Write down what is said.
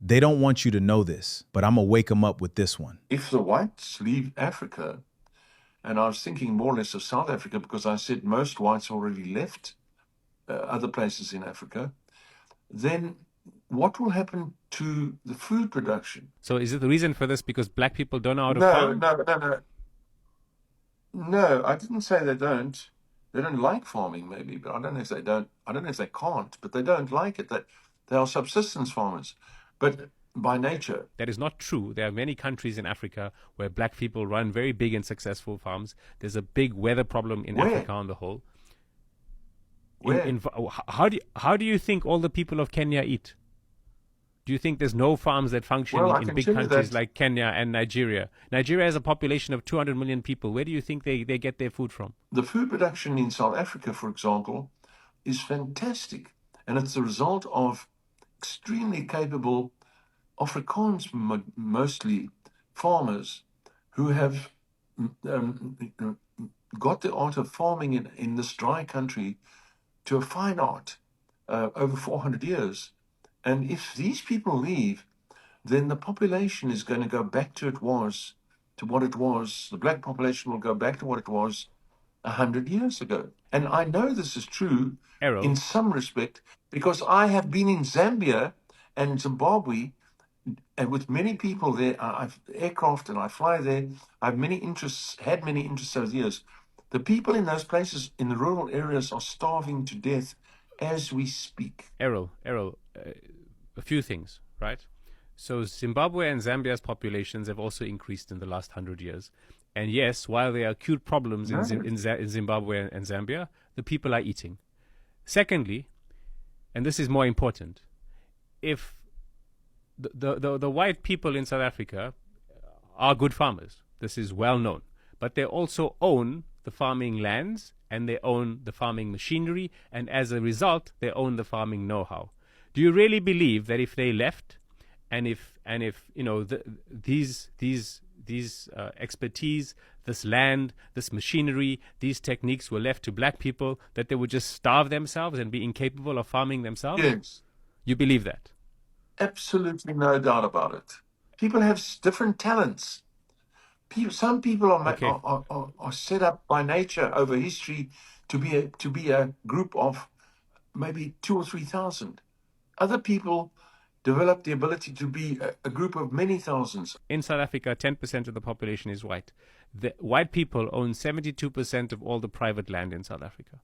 They don't want you to know this, but I'm going to wake them up with this one. If the whites leave Africa, and I was thinking more or less of South Africa because I said most whites already left other places in Africa, then what will happen to the food production? So is it the reason for this because black people don't know how to No, farm? no. No, I didn't say they don't. They don't like farming, maybe, but I don't know if they don't. I don't know if they can't, but they don't like it. That they are subsistence farmers, but by nature. That is not true. There are many countries in Africa where black people run very big and successful farms. There's a big weather problem in Where? Africa on the whole. Where? How do you think all the people of Kenya eat? Do you think there's no farms that function Well, I in can big tell you countries that- like Kenya and Nigeria? Nigeria has a population of 200 million people. Where do you think they get their food from? The food production in South Africa, for example, is fantastic, and it's the result of extremely capable Afrikaans, mostly farmers, who have got the art of farming in this dry country to a fine art over 400 years. And if these people leave, then the population is going to go back to what it was. The black population will go back to what it was 100 years ago. And I know this is true Errol, in some respect because I have been in Zambia and Zimbabwe, and with many people there. I've aircraft and I fly there. I have many interests, had many interests over the years. The people in those places, in the rural areas, are starving to death as we speak. Errol, a few things, right? So Zimbabwe and Zambia's populations have also increased in the last 100 years. And yes, while there are acute problems in Zimbabwe and Zambia, the people are eating. Secondly, and this is more important, if the white people in South Africa are good farmers, this is well known, but they also own the farming lands and they own the farming machinery, and as a result, they own the farming know-how. Do you really believe that if they left, and if you know these expertise, this land, this machinery, these techniques were left to black people, that they would just starve themselves and be incapable of farming themselves? Yes, You believe that? absolutely no doubt about it. People have different talents. Some people Okay. are set up by nature over history to be a group of maybe 2,000 or 3,000. Other people develop the ability to be a group of many thousands. In South Africa, 10% of the population is white. The white people own 72% of all the private land in South Africa.